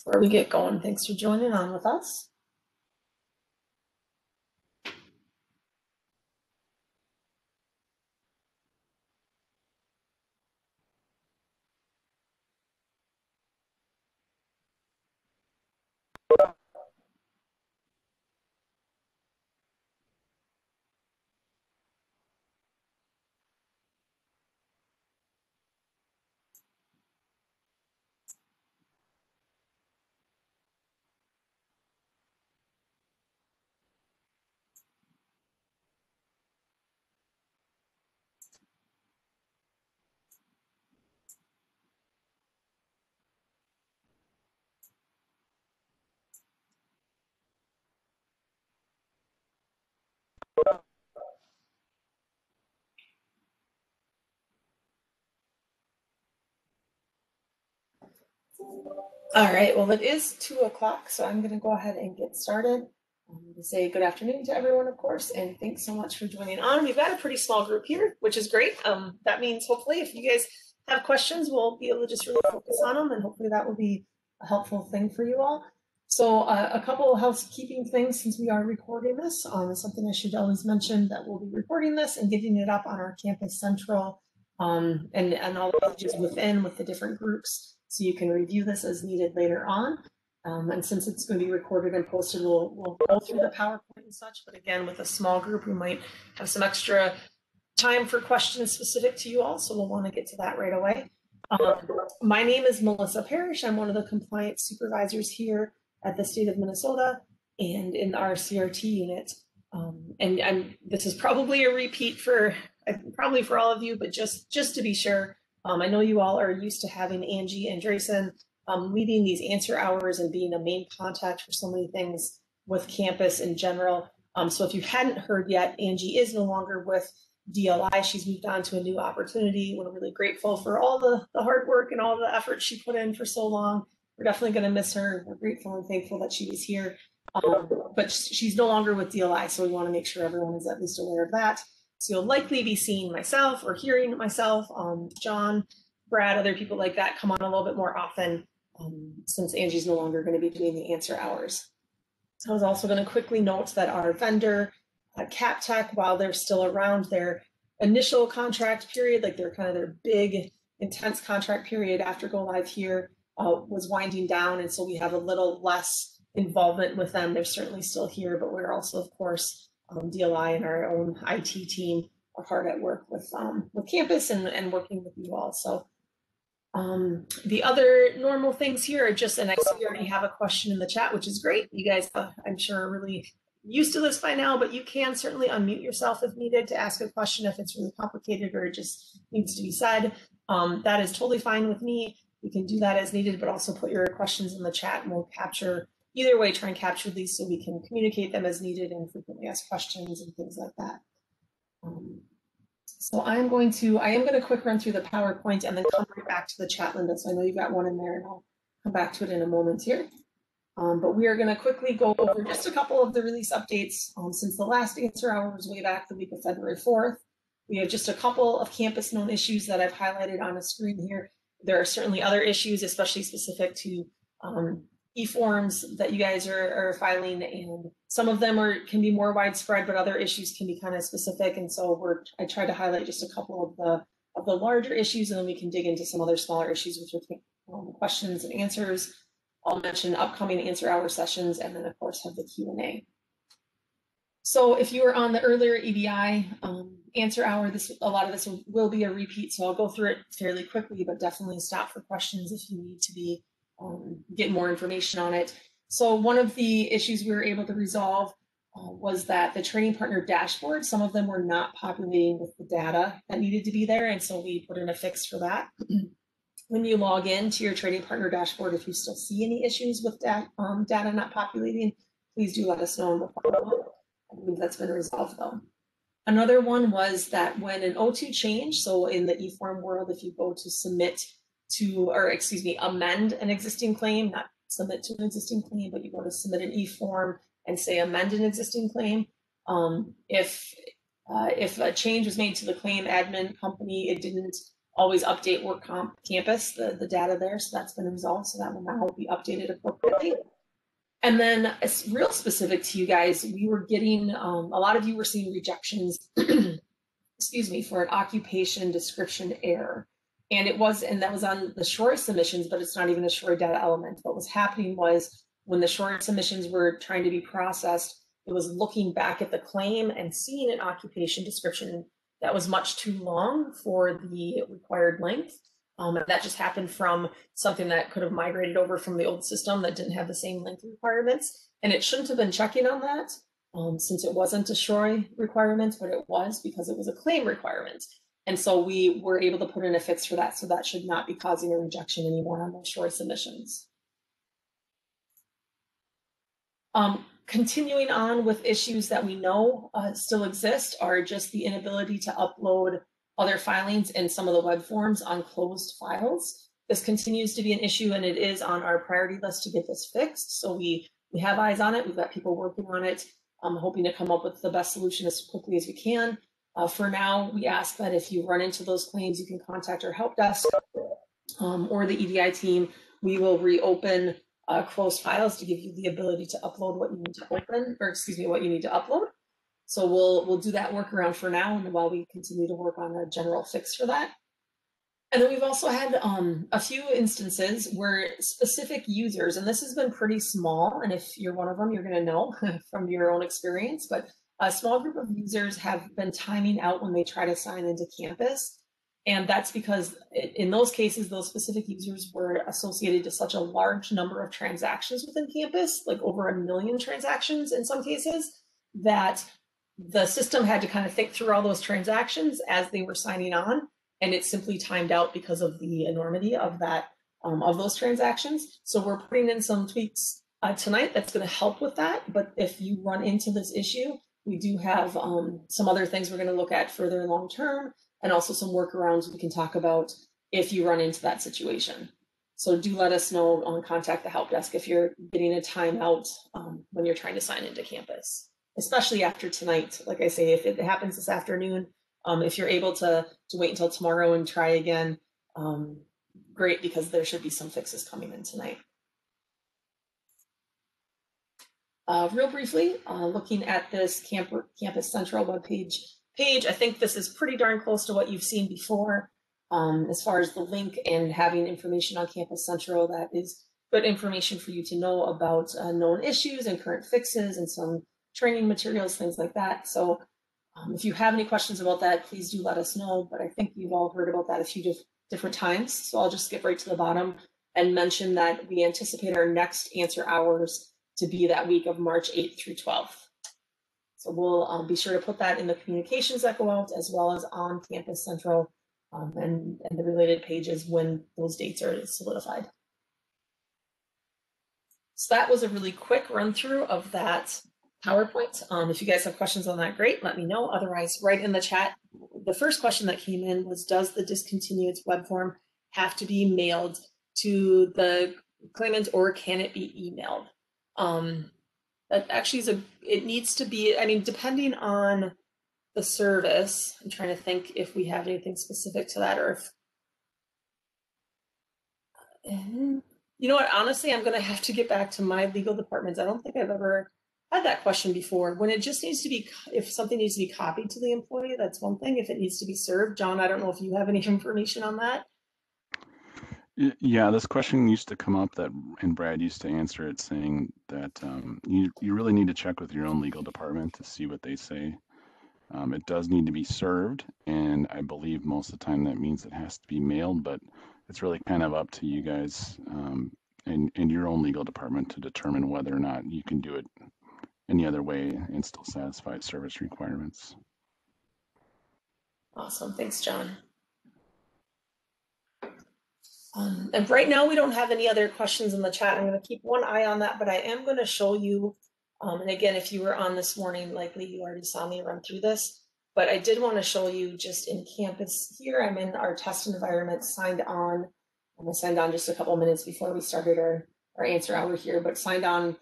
Before we get going, thanks for joining on with us. All right, well, it is 2 o'clock, so I'm going to go ahead and get started. To say good afternoon to everyone, of course, and thanks so much for joining on. We've got a pretty small group here, which is great. That means hopefully if you guys have questions, we'll be able to just really focus on them, and hopefully that will be a helpful thing for you all. So a couple of housekeeping things since we are recording this. Something I should always mention that we'll be recording this and getting it up on our Campus Central and all the pages within with the different groups. So you can review this as needed later on. And since it's going to be recorded and posted, we'll go through the PowerPoint and such. But again, with a small group, we might have some extra time for questions specific to you all. So we'll want to get to that right away. My name is Melissa Parrish. I'm one of the compliance supervisors here at the state of Minnesota and in our CRT unit. And this is probably a repeat for all of you, but just to be sure, I know you all are used to having Angie and Drayson leading these answer hours and being a main contact for so many things with campus in general. So if you hadn't heard yet, Angie is no longer with DLI. She's moved on to a new opportunity. We're really grateful for all the hard work and all the effort she put in for so long. We're definitely going to miss her. We're grateful and thankful that she was here. But she's no longer with DLI, so we want to make sure everyone is at least aware of that. So you'll likely be seeing myself or hearing myself, John, Brad, other people like that come on a little bit more often since Angie's no longer going to be doing the answer hours. So I was also going to quickly note that our vendor, CapTech, while they're still around, their initial contract period, like their big, intense contract period after go live here, was winding down. And so we have a little less involvement with them. They're certainly still here, but we're also, of course, DLI and our own IT team are hard at work with campus and working with you all. So the other normal things here are just, and I see we already have a question in the chat, which is great. You guys, I'm sure, are really used to this by now, but you can certainly unmute yourself if needed to ask a question if it's really complicated or it just needs to be said. That is totally fine with me. You can do that as needed, but also put your questions in the chat and we'll capture, either way, try and capture these so we can communicate them as needed and frequently ask questions and things like that. So I am going to quick run through the PowerPoint and then come right back to the chat window. So I know you've got one in there and I'll come back to it in a moment here. But we are going to quickly go over just a couple of the release updates since the last answer hour was way back the week of February 4th. We have just a couple of campus known issues that I've highlighted on the screen here. There are certainly other issues, especially specific to eForms that you guys are filing, and some of them can be more widespread, but other issues can be kind of specific. And so I tried to highlight just a couple of the larger issues, and then we can dig into some other smaller issues with your questions and answers. I'll mention upcoming answer hour sessions, and then of course have the Q&A. So if you were on the earlier EBI answer hour, a lot of this will be a repeat, so I'll go through it fairly quickly, but definitely stop for questions if you need to get more information on it. So one of the issues we were able to resolve was that the training partner dashboard, some of them were not populating with the data that needed to be there, and so we put in a fix for that. When you log in to your trading partner dashboard, if you still see any issues with data not populating, please do let us know and we'll follow up. I believe that's been resolved though. Another one was that when an O2 change, so in the eForm world, if you go to amend an existing claim, not submit to an existing claim, but you go to submit an eForm and say amend an existing claim. If a change was made to the claim admin company, it didn't always update Work Comp Campus, the data there. So that's been resolved. So that will now be updated appropriately. And then it's real specific to you guys. We were getting, a lot of you were seeing rejections, excuse me, for an occupation description error. And that was on the SHORE submissions, but it's not even a SHORE data element. What was happening was when the SHORE submissions were trying to be processed, it was looking back at the claim and seeing an occupation description that was much too long for the required length. And that just happened from something that could have migrated over from the old system that didn't have the same length requirements. And it shouldn't have been checking on that since it wasn't a SHORE requirement, but it was because it was a claim requirement. And so we were able to put in a fix for that. So that should not be causing a rejection anymore on those SHORE submissions. Continuing on with issues that we know still exist are just the inability to upload other filings in some of the web forms on closed files. This continues to be an issue, and it is on our priority list to get this fixed. So we have eyes on it. We've got people working on it. I'm hoping to come up with the best solution as quickly as we can. For now, we ask that if you run into those claims, you can contact our help desk or the EDI team. We will reopen closed files to give you the ability to upload what you need to open, or excuse me, what you need to upload. So we'll do that workaround for now, and while we continue to work on a general fix for that. And then we've also had a few instances where specific users, and this has been pretty small, and if you're one of them, you're going to know from your own experience, but a small group of users have been timing out when they try to sign into campus. And that's because in those cases, those specific users were associated to such a large number of transactions within campus, like over 1 million transactions in some cases, that the system had to kind of think through all those transactions as they were signing on, and it simply timed out because of the enormity of that of those transactions. So we're putting in some tweaks tonight that's going to help with that. But if you run into this issue, we do have some other things we're going to look at further long term, and also some workarounds we can talk about if you run into that situation. So do let us know on contact the help desk if you're getting a timeout when you're trying to sign into campus, especially after tonight. Like I say, if it happens this afternoon, if you're able to wait until tomorrow and try again, great, because there should be some fixes coming in tonight. Real briefly, looking at this Campus Central webpage, I think this is pretty darn close to what you've seen before. As far as the link and having information on Campus Central, that is good information for you to know about known issues and current fixes and some training materials, things like that. So if you have any questions about that, please do let us know. But I think you've all heard about that a few different times. So I'll just skip right to the bottom and mention that we anticipate our next answer hours to be that week of March 8th through 12th. So we'll be sure to put that in the communications that go out, as well as on Campus Central and the related pages when those dates are solidified. So that was a really quick run through of that PowerPoint. If you guys have questions on that, great, let me know. Otherwise, write in the chat. The first question that came in was, does the discontinuance web form have to be mailed to the claimant, or can it be emailed? That actually is it needs to be, I mean, depending on the service, I'm trying to think if we have anything specific to that, or if, you know what, honestly, I'm gonna have to get back to my legal departments. I don't think I've ever had that question before. When it just needs to be, if something needs to be copied to the employee, that's one thing. If it needs to be served, John, I don't know if you have any information on that. Yeah, this question used to come up, and Brad used to answer it, saying that you really need to check with your own legal department to see what they say. It does need to be served, and I believe most of the time that means it has to be mailed, but it's really kind of up to you guys and your own legal department to determine whether or not you can do it any other way and still satisfy service requirements. Awesome, thanks, John. And right now we don't have any other questions in the chat. I'm going to keep one eye on that, but I am going to show you, and again, if you were on this morning, likely you already saw me run through this, but I did want to show you just in campus here. I'm in our test environment, signed on. I signed on just a couple minutes before we started our answer hour here, but signed on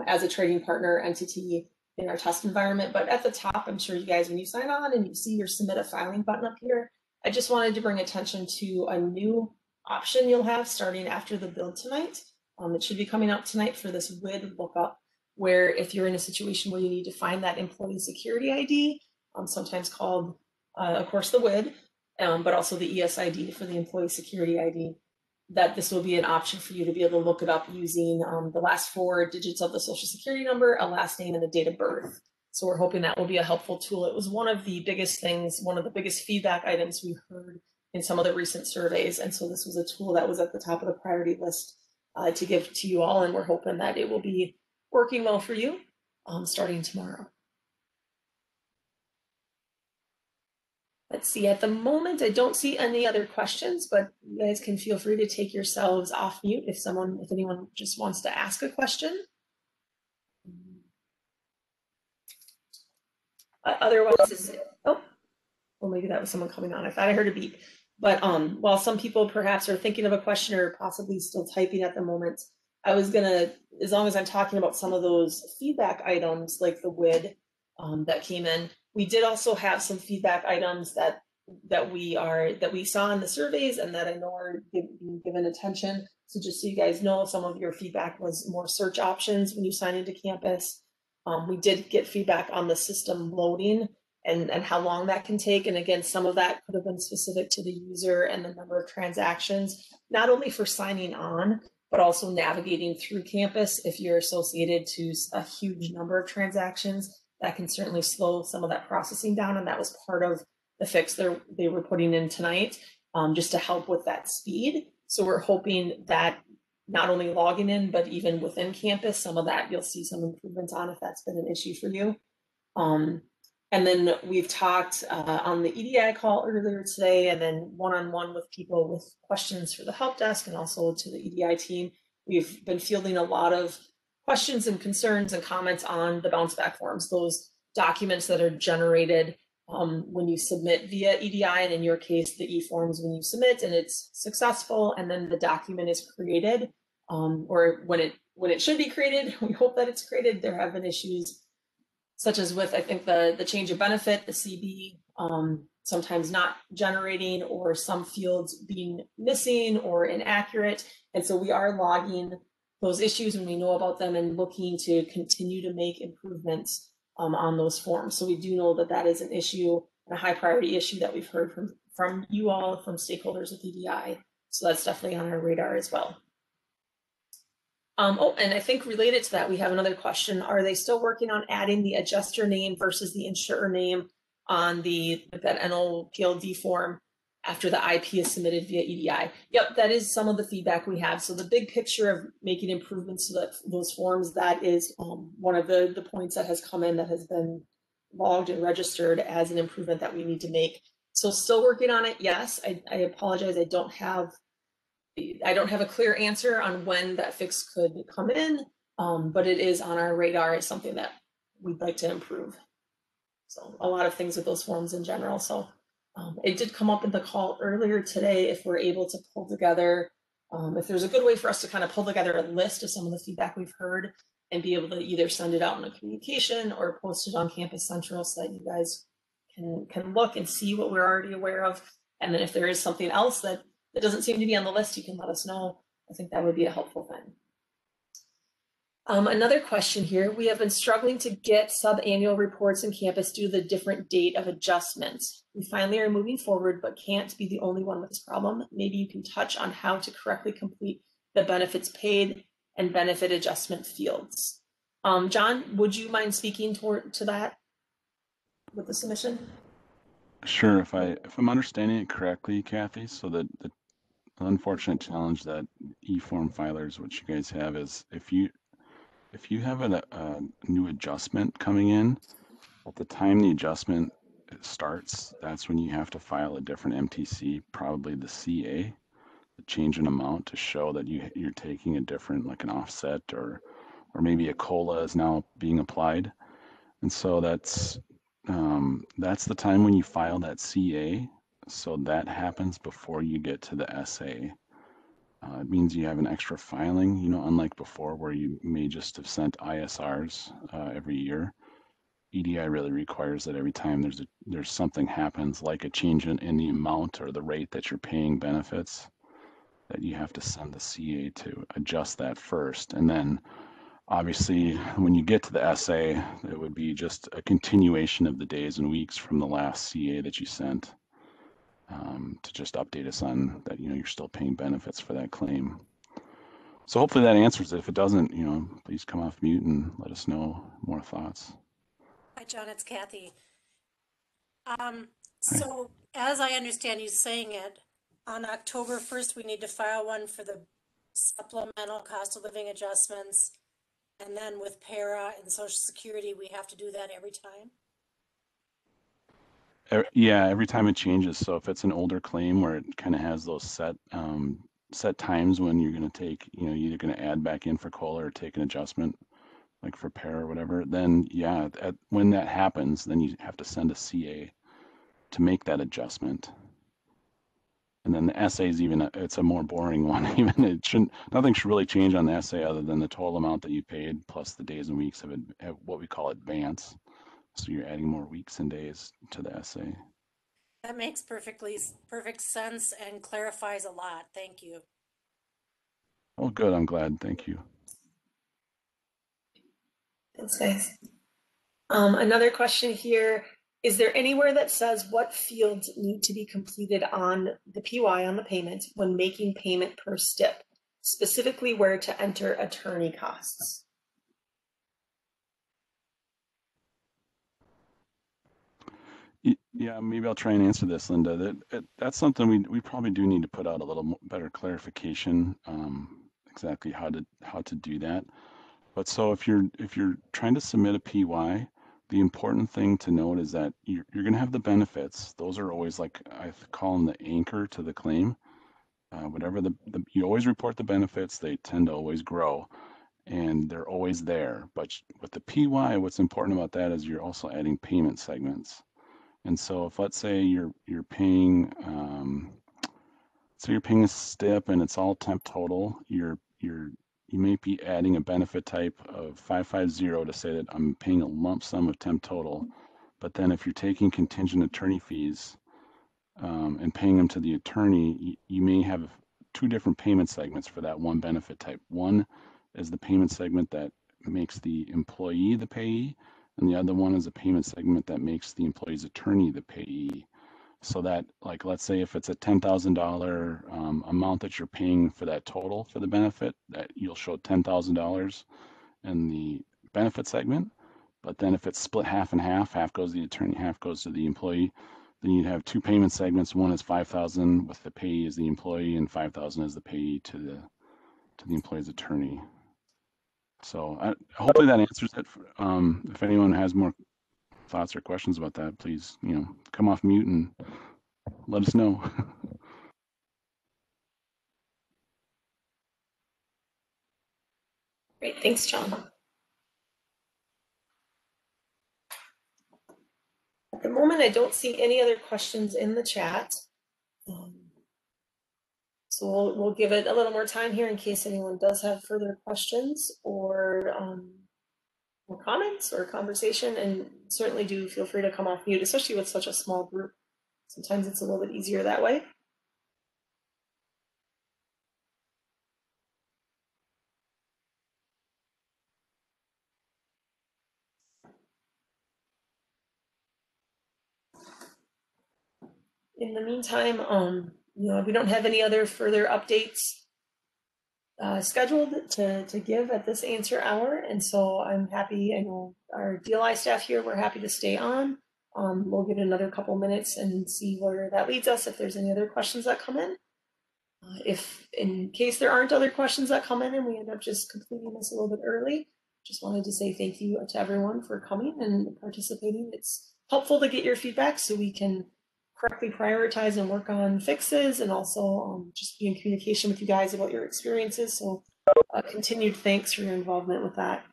as a trading partner entity in our test environment. But at the top, I'm sure you guys, when you sign on and you see your submit a filing button up here, I just wanted to bring attention to a new option you'll have starting after the build tonight. It should be coming out tonight for this WID lookup, where if you're in a situation where you need to find that employee security ID, sometimes called, of course, the WID, but also the ESID for the employee security ID, that this will be an option for you to be able to look it up using the last 4 digits of the social security number, a last name, and a date of birth. So we're hoping that will be a helpful tool. It was one of the biggest things, one of the biggest feedback items we heard in some of the recent surveys. And so this was a tool that was at the top of the priority list to give to you all. And we're hoping that it will be working well for you starting tomorrow. Let's see, at the moment, I don't see any other questions, but you guys can feel free to take yourselves off mute if anyone just wants to ask a question. Otherwise, well, maybe that was someone coming on. I thought I heard a beep. But while some people perhaps are thinking of a question or possibly still typing at the moment, I was gonna, as long as I'm talking about some of those feedback items like the WID that came in, we did also have some feedback items that we saw in the surveys and that I know are being given attention. So just so you guys know, some of your feedback was more search options when you sign into campus. We did get feedback on the system loading and how long that can take. And again, some of that could have been specific to the user and the number of transactions, not only for signing on, but also navigating through campus. If you're associated to a huge number of transactions, that can certainly slow some of that processing down. And that was part of the fix they were putting in tonight, just to help with that speed. So we're hoping that not only logging in, but even within campus, some of that you'll see some improvements on if that's been an issue for you. And then we've talked on the EDI call earlier today, and then one-on-one with people with questions for the help desk and also to the EDI team. We've been fielding a lot of questions and concerns and comments on the bounce back forms, those documents that are generated when you submit via EDI, and in your case, the eForms when you submit and it's successful, and then the document is created, or when it should be created, we hope that it's created. There have been issues such as with, I think, the change of benefit, the CB, sometimes not generating, or some fields being missing or inaccurate. And so we are logging those issues when we know about them and looking to continue to make improvements on those forms. So we do know that that is an issue, and a high priority issue that we've heard from you all, from stakeholders with EDI. So that's definitely on our radar as well. Oh, and I think related to that, we have another question. Are they still working on adding the adjuster name versus the insurer name on that NOPLD form after the IP is submitted via EDI? Yep, that is some of the feedback we have. So the big picture of making improvements to those forms, that is one of the points that has come in, that has been logged and registered as an improvement that we need to make. So still working on it, yes. I apologize, I don't have a clear answer on when that fix could come in, but it is on our radar as something that we'd like to improve. So a lot of things with those forms in general. So it did come up in the call earlier today, if we're able to pull together, if there's a good way for us to kind of pull together a list of some of the feedback we've heard and be able to either send it out in a communication or post it on Campus Central so that you guys can look and see what we're already aware of. And then if there is something else that doesn't seem to be on the list, you can let us know. I think that would be a helpful thing. Another question here. We have been struggling to get sub-annual reports in campus due to the different date of adjustments. We finally are moving forward, but can't be the only one with this problem. Maybe you can touch on how to correctly complete the benefits paid and benefit adjustment fields. John, would you mind speaking to that with the submission? Sure, if I'm understanding it correctly, Kathy, so that the unfortunate challenge that eForm filers, which you guys have, is if you have a new adjustment coming in, at the time the adjustment starts, that's when you have to file a different MTC, probably the CA, the change in amount, to show that you're taking a different, like an offset, or maybe a COLA is now being applied. And so that's the time when you file that CA. So that happens before you get to the SA. It means you have an extra filing, unlike before where you may just have sent ISRs every year. EDI really requires that every time there's something happens, like a change in the amount or the rate that you're paying benefits, that you have to send the CA to adjust that first. And then obviously when you get to the SA, it would be just a continuation of the days and weeks from the last CA that you sent, to just update us on that, you're still paying benefits for that claim. So hopefully that answers it. If it doesn't, please come off mute and let us know more thoughts. Hi, John, it's Kathy. Hi. So as I understand you saying it, on October 1st, we need to file one for the supplemental cost of living adjustments. And then with para and Social Security, we have to do that every time. Yeah, every time it changes. So if it's an older claim where it kind of has those set times when you're going to take, you're either going to add back in for COLA or take an adjustment, like for para or whatever, then yeah, when that happens, then you have to send a CA to make that adjustment. And then the SA is it's a more boring one. Even nothing should really change on the SA other than the total amount that you paid plus the days and weeks of what we call advance. So you're adding more weeks and days to the SA. That makes perfect sense and clarifies a lot. Thank you. Oh, good. I'm glad. Thank you. Thanks, guys. Another question here. Is there anywhere that says what fields need to be completed on the PY on the payment when making payment per stip, specifically where to enter attorney costs? Yeah, maybe I'll try and answer this, Linda. That's something we probably do need to put out a little better clarification, exactly how to do that. But so if you're trying to submit a PY, the important thing to note is that you're going to have the benefits. Those are always, like I call them, the anchor to the claim. Whatever you always report the benefits, they tend to always grow, and they're always there. But with the PY, what's important about that is you're also adding payment segments. And so if, let's say you're paying, so you're paying a stip and it's all temp total, you may be adding a benefit type of 550 to say that I'm paying a lump sum of temp total. But then if you're taking contingent attorney fees, and paying them to the attorney, you may have two different payment segments for that one benefit type. One is the payment segment that makes the employee the payee, and the other one is a payment segment that makes the employee's attorney the payee. So that, like, let's say if it's a $10,000 amount that you're paying for that total for the benefit, that you'll show $10,000 in the benefit segment. But then if it's split half and half goes to the attorney, half goes to the employee, then you'd have two payment segments. One is 5,000 with the payee as the employee, and 5,000 as the payee to the employee's attorney. So hopefully that answers it. If anyone has more thoughts or questions about that, please, come off mute and let us know. Great, thanks, John. At the moment, I don't see any other questions in the chat. So we'll give it a little more time here in case anyone does have further questions or comments or conversation, and certainly do feel free to come off mute, especially with such a small group. Sometimes it's a little bit easier that way. In the meantime, we don't have any other further updates scheduled to give at this answer hour, and so I'm happy. I know our DLI staff here, we're happy to stay on. We'll give it another couple minutes and see where that leads us, if there's any other questions that come in. If in case there aren't other questions that come in and we end up just completing this a little bit early, just wanted to say thank you to everyone for coming and participating. It's helpful to get your feedback so we can correctly prioritize and work on fixes, and also just be in communication with you guys about your experiences. So continued thanks for your involvement with that.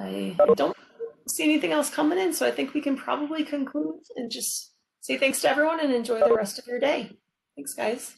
I don't see anything else coming in, so I think we can probably conclude and just say thanks to everyone and enjoy the rest of your day. Thanks, guys.